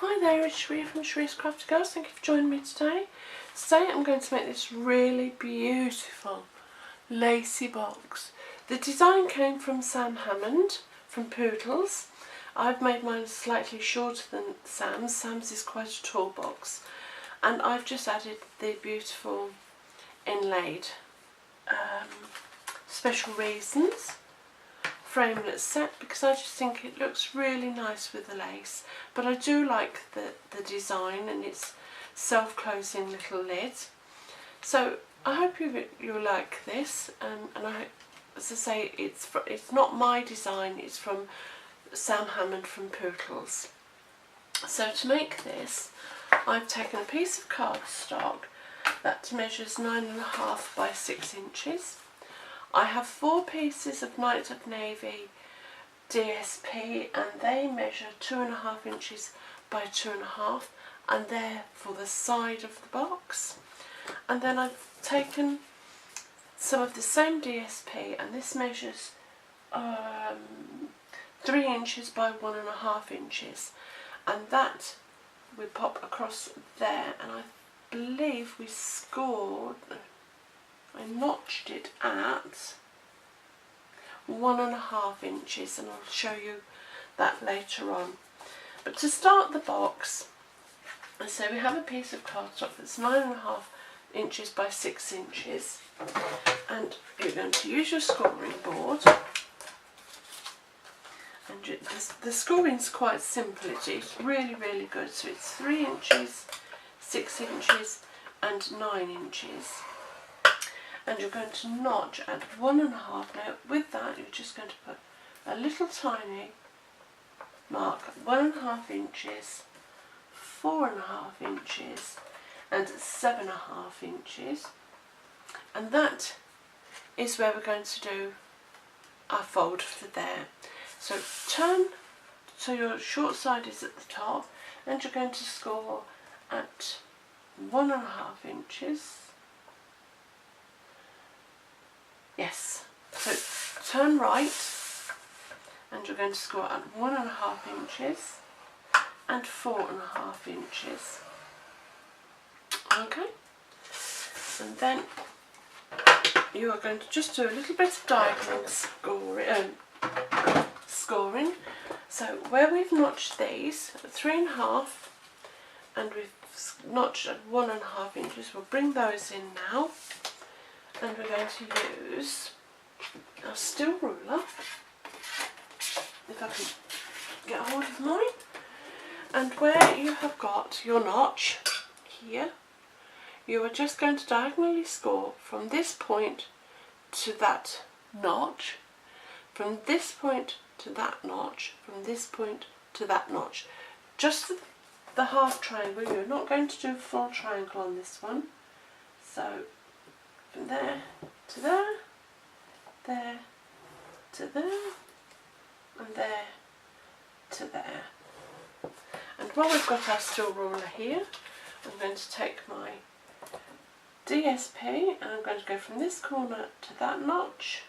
Hi there, it's Sheree from Sheree's Crafty Girls. Thank you for joining me today. Today I'm going to make this really beautiful lacy box. The design came from Sam Hammond from Poodles. I've made mine slightly shorter than Sam's. Sam's is quite a tall box. And I've just added the beautiful inlaid Special Reasons framelit set because I just think it looks really nice with the lace, but I do like the design and its self-closing little lid. So I hope you like this, and I, as I say, it's not my design, it's from Sam Hammond from Poodles. So to make this, I've taken a piece of cardstock that measures 9.5 by 6 inches. I have 4 pieces of Night of Navy DSP and they measure 2.5 inches by 2.5, and they're for the side of the box. And then I've taken some of the same DSP and this measures 3 inches by 1.5 inches, and that we pop across there, and I believe we scored, I notched it at 1.5 inches, and I'll show you that later on. But to start the box, so we have a piece of cardstock that's 9.5 inches by 6 inches, and you're going to use your scoring board. And the scoring's quite simple, it's really good. So it's 3 inches, 6 inches and 9 inches. And you're going to notch at 1.5. Now with that you're just going to put a little tiny mark at 1.5 inches, 4.5 inches and 7.5 inches, and that is where we're going to do our fold for there. So turn so your short side is at the top, and you're going to score at 1.5 inches. Yes, so turn right and you're going to score at 1.5 inches and 4.5 inches. Okay, and then you are going to just do a little bit of diagonal scoring. So where we've notched these at 3.5 and we've notched at 1.5 inches, we'll bring those in now. And we're going to use our steel ruler, if I can get hold of mine, and where you have got your notch here, you are just going to diagonally score from this point to that notch, from this point to that notch, from this point to that notch. Just the half triangle, you're not going to do a full triangle on this one. So from there to there, there to there, and there to there. And while we've got our steel ruler here, I'm going to take my DSP and I'm going to go from this corner to that notch.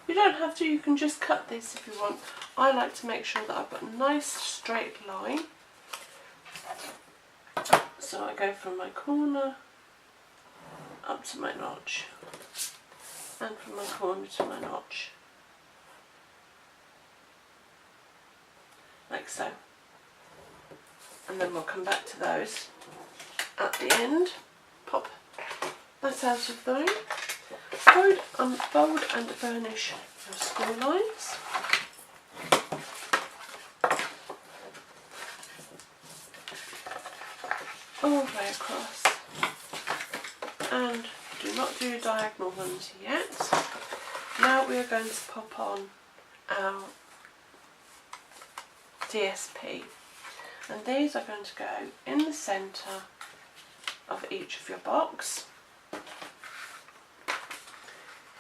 You don't have to, you can just cut this if you want. I like to make sure that I've got a nice straight line. So I go from my corner up to my notch, and from my corner to my notch, like so. And then we'll come back to those at the end. Pop that out of the way. Fold and burnish your score lines. All the way across. And do not do diagonal ones yet. Now we are going to pop on our DSP, and these are going to go in the centre of each of your box.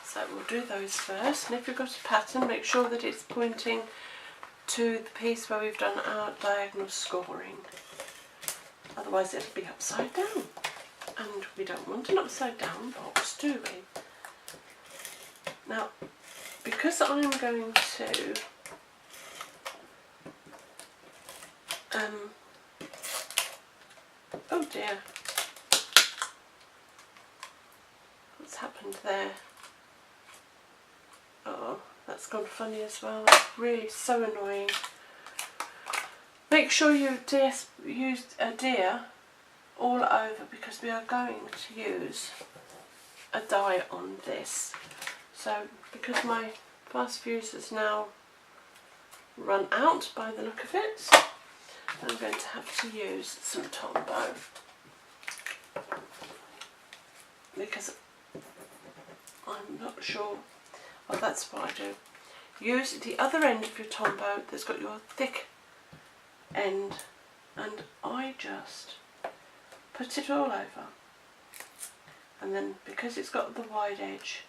So we'll do those first, and if you've got a pattern, make sure that it's pointing to the piece where we've done our diagonal scoring, otherwise it'll be upside down. And we don't want an upside down box, do we? Now, because I'm going to Oh dear. What's happened there? Oh, that's gone funny as well. That's really so annoying. Make sure you use a adhere all over, because we are going to use a die on this. So because my fast fuse has now run out by the look of it, I'm going to have to use some Tombow, because I'm not sure. Well, that's what I do. Use the other end of your Tombow that's got your thick end, and I just put it all over, and then because it's got the wide edge,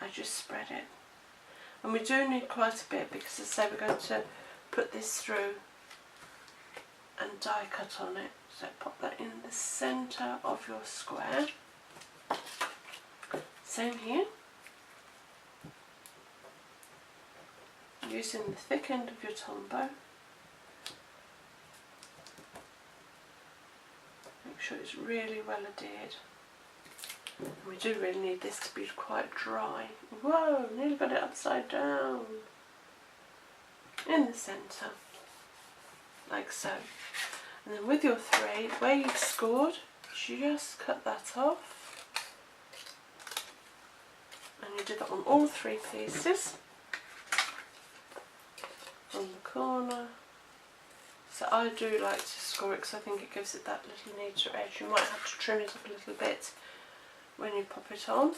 I just spread it. And we do need quite a bit, because as I say, we're going to put this through and die cut on it. So pop that in the centre of your square. Same here. Using the thick end of your Tombow. Make sure it's really well adhered. And we do really need this to be quite dry. Whoa, nearly got it upside down. In the centre, like so. And then with your thread, where you've scored, just cut that off. And you do that on all three pieces. On the corner. So I do like to score it because I think it gives it that little neater edge. You might have to trim it up a little bit when you pop it on.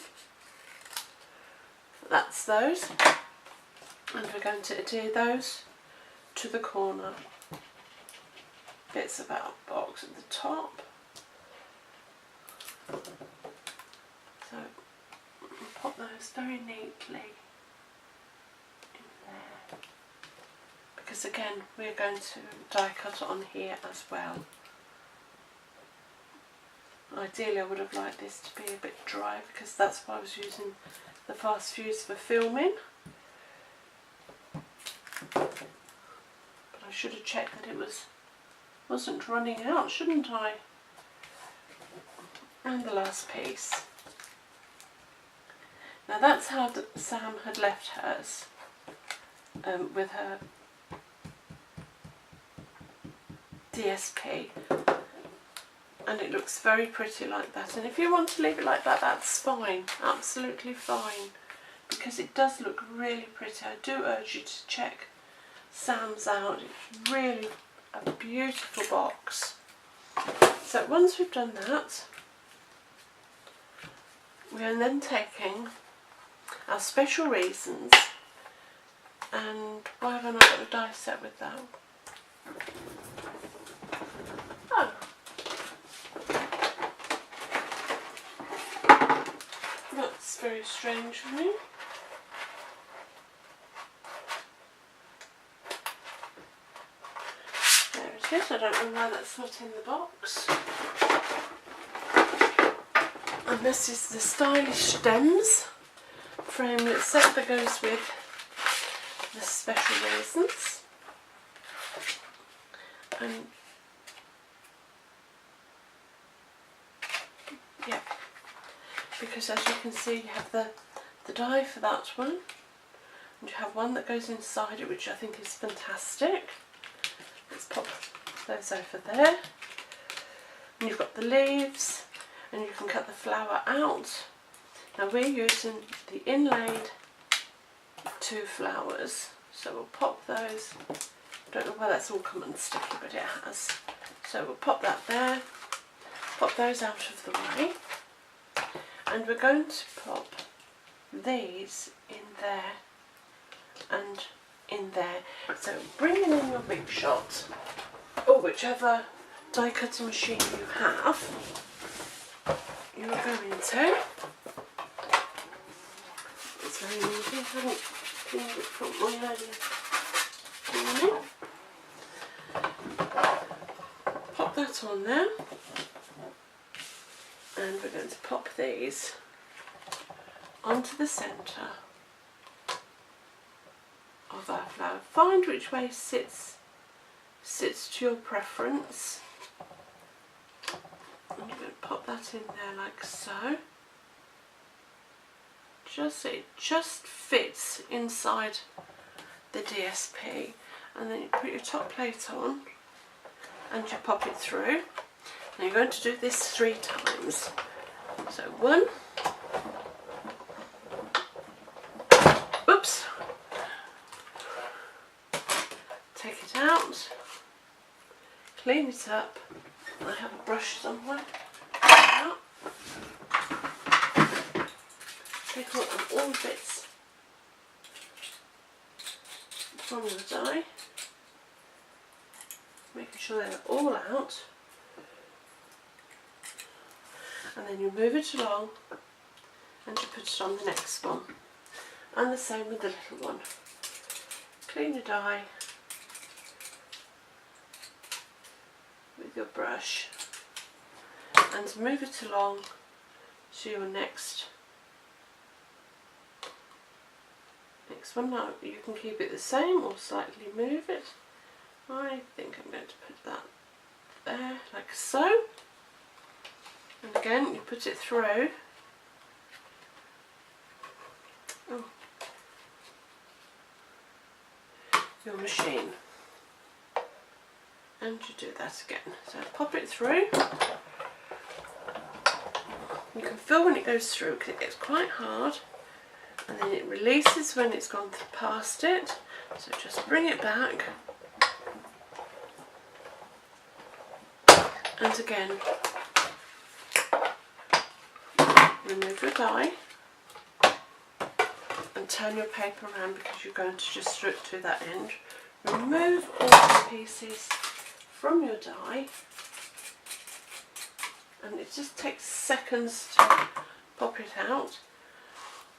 That's those. And we're going to adhere those to the corner bits of our box at the top. So pop those very neatly in there. Because again, we're going to die cut on here as well. Ideally I would have liked this to be a bit dry, because that's why I was using the fast fuse for filming. But I should have checked that it wasn't running out, shouldn't I? And the last piece. Now that's how Sam had left hers, with her DSP, and it looks very pretty like that. And if you want to leave it like that, that's fine, absolutely fine, because it does look really pretty. I do urge you to check Sam's out. It's really a beautiful box. So once we've done that, we are then taking our Special Reasons, and why have I not got a die set with that? Oh, that's very strange of me. There it is. I don't know why that's not in the box. And this is the stylish stems framelit set that goes with the Special Reasons. And yeah, because as you can see, you have the die for that one, and you have one that goes inside it, which I think is fantastic. Let's pop those over there. And you've got the leaves, and you can cut the flower out. Now we're using the inlaid 2 flowers, so we'll pop those. I don't know why that's all come unsticky, but it has. So we'll pop that there, pop those out of the way, and we're going to pop these in there and in there. So bringing in your Big Shot, or whichever die cutting machine you have, you're going to, it's very easy, I haven't cleaned it from my earlier. Pop that on there, and we're going to pop these onto the centre of our flower. Find which way sits to your preference. pop that in there like so. It just fits inside the DSP, and then you put your top plate on and you pop it through. Now you're going to do this 3 times. So 1, oops, take it out, clean it up. I have a brush somewhere. Take out all the bits from your die, making sure they're all out, and then you move it along and you put it on the next one, and the same with the little one. Clean your die with your brush and move it along to your next one. Now you can keep it the same or slightly move it. I think I'm going to put that there like so, and again you put it through. Your machine, and you do that again. So pop it through. You can feel when it goes through because it gets quite hard, and then it releases when it's gone past it. So just bring it back, and again remove your die and turn your paper around because you're going to just strip to that end. Remove all the pieces from your die, and it just takes seconds to pop it out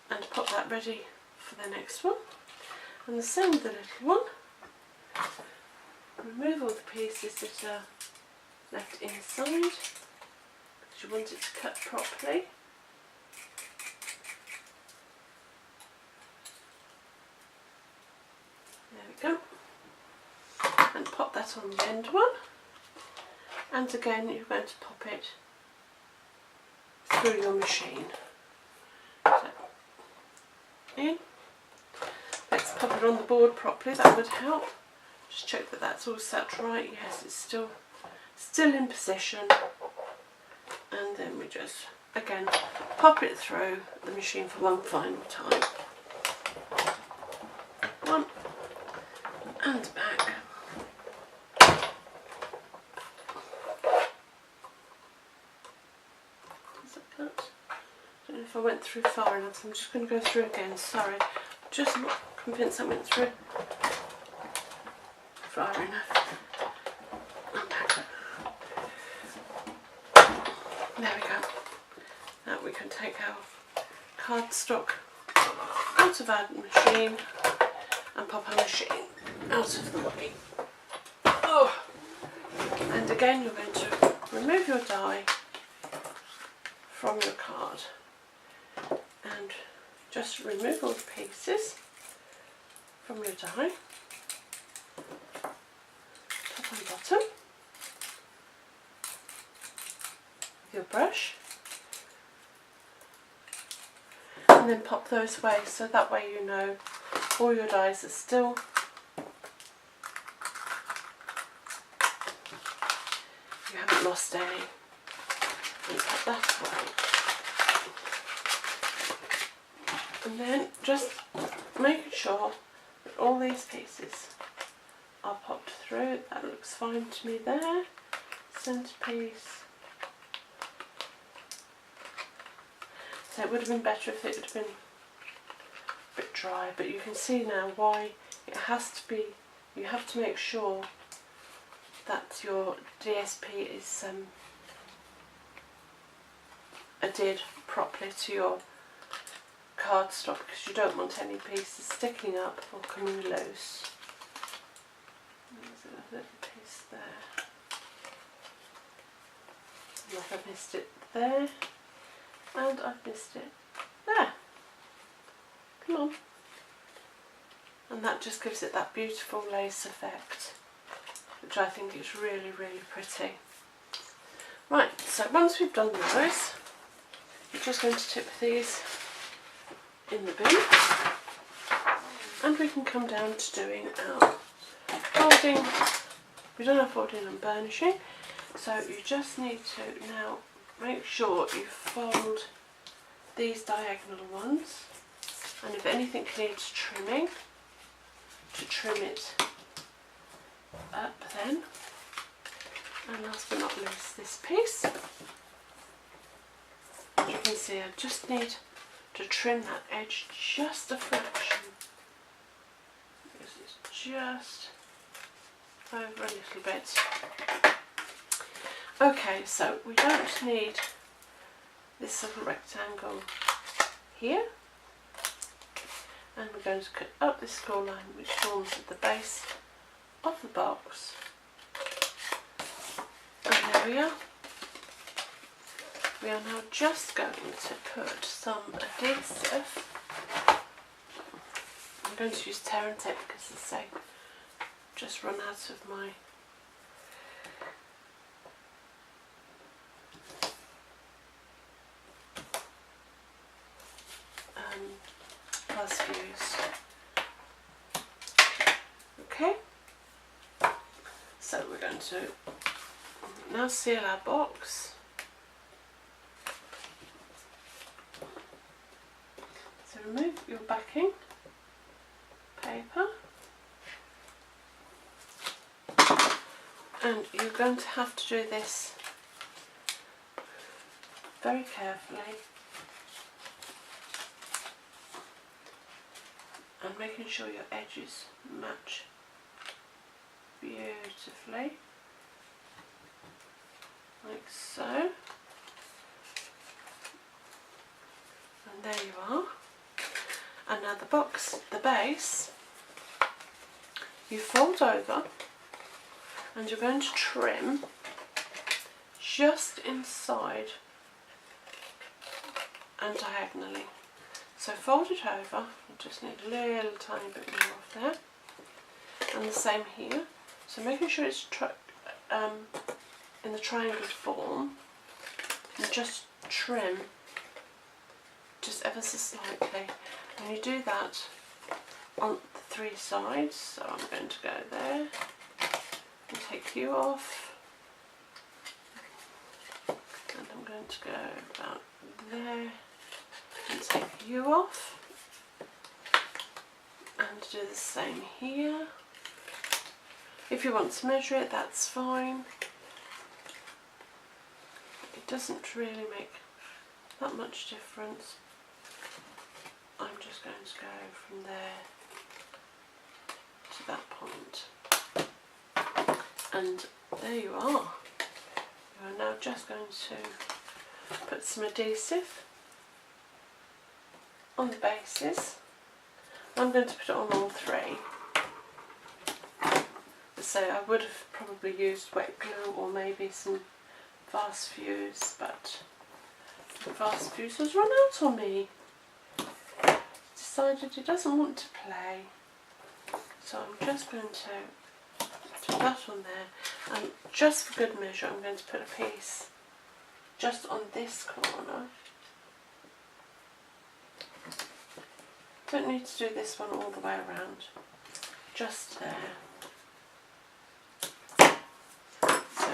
and pop that ready for the next one. And the same with the little one. Remove all the pieces that are left inside because you want it to cut properly. There we go. And pop that on the end one. And again you're going to pop it through your machine. So, in. Let's pop it on the board properly, that would help. Just check that that's all set right. Yes, it's still in position. And then we just, again, pop it through the machine for one final time. One, and back. Is that cut? I don't know if I went through far enough, so I'm just going to go through again. Sorry, just not convinced I went through far enough. And back. There we go. Now we can take our cardstock out of our machine and pop our machine out of the way. Oh. And again you're going to remove your die from your card and just remove all the pieces from your die, top and bottom, with your brush, and then pop those away so that way you know all your dies are still you haven't lost any. And put that away. And then just making sure that all these pieces are popped through. That looks fine to me there. Centerpiece. So it would have been better if it had been a bit dry, but you can see now why it has to be. You have to make sure that your DSP is adhered properly to your cardstock, because you don't want any pieces sticking up or coming loose. There's a little piece there. Like I've missed it there, and I've missed it there. Come on. And that just gives it that beautiful lace effect, which I think is really, really pretty. Right, so once we've done those, we're just going to tip these in the bin, and we can come down to doing our folding. We don't have folding and burnishing, so you just need to now make sure you fold these diagonal ones, and if anything needs trimming, to trim it up then. And last but not least, this piece. As you can see, I just need to trim that edge just a fraction, because it's just over a little bit. Okay, so we don't need this little rectangle here, and we're going to cut up this score line which forms at the base of the box. And there we are. We are now just going to put some adhesive. I'm going to use tear and tape because, as I say, I've just run out of my glass fuse. Okay, so we're going to now seal our box. So remove your backing paper, and you're going to have to do this very carefully and making sure your edges match beautifully, like so. And there you are. And now the box, the base, you fold over and you're going to trim just inside and diagonally. So fold it over, you just need a little tiny bit more off there. And the same here. So making sure it's in the triangle form, and just trim just ever so slightly. And you do that on the three sides. So I'm going to go there and take you off, and I'm going to go about there and take you off, and do the same here. If you want to measure it, that's fine. It doesn't really make that much difference. I'm just going to go from there to that point. And there you are. You are now just going to put some adhesive on the bases. I'm going to put it on all three. So I would have probably used wet glue or maybe some fast fuse, but the fast fuse has run out on me. Decided it doesn't want to play, so I'm just going to do that on there, and just for good measure I'm going to put a piece just on this corner. Don't need to do this one all the way around, just there. So,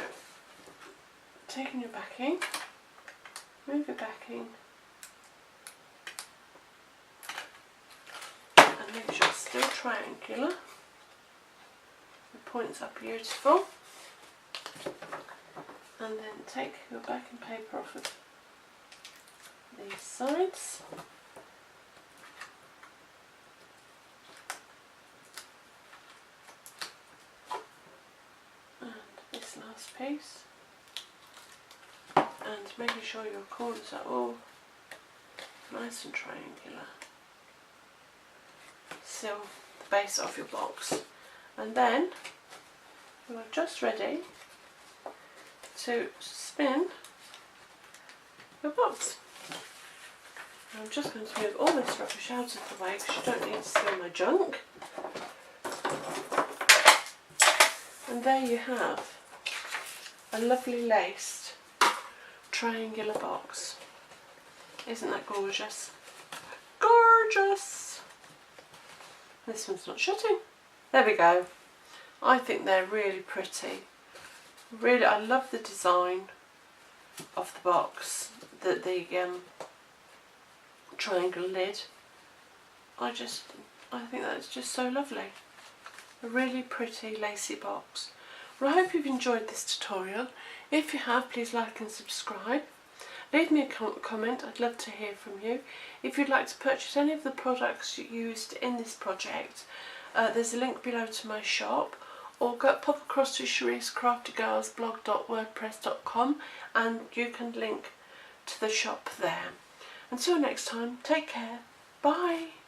taking your backing, move your backing, and make sure it's still triangular. The points are beautiful. And then take your backing paper off of these sides. And this last piece. And making sure your corners are all nice and triangular. Seal the base of your box. And then you are just ready to spin your box. I'm just going to move all this rubbish out of the way because you don't need to see my junk. And there you have a lovely laced triangular box. Isn't that gorgeous? Gorgeous! This one's not shutting. There we go. I think they're really pretty. Really, I love the design of the box, the triangle lid. I think that's just so lovely. A really pretty lacy box. Well, I hope you've enjoyed this tutorial. If you have, please like and subscribe. Leave me a comment, I'd love to hear from you. If you'd like to purchase any of the products used in this project, there's a link below to my shop, or pop across to CheriseCraftyGirlsblog.wordpress.com and you can link to the shop there. Until next time, take care, bye!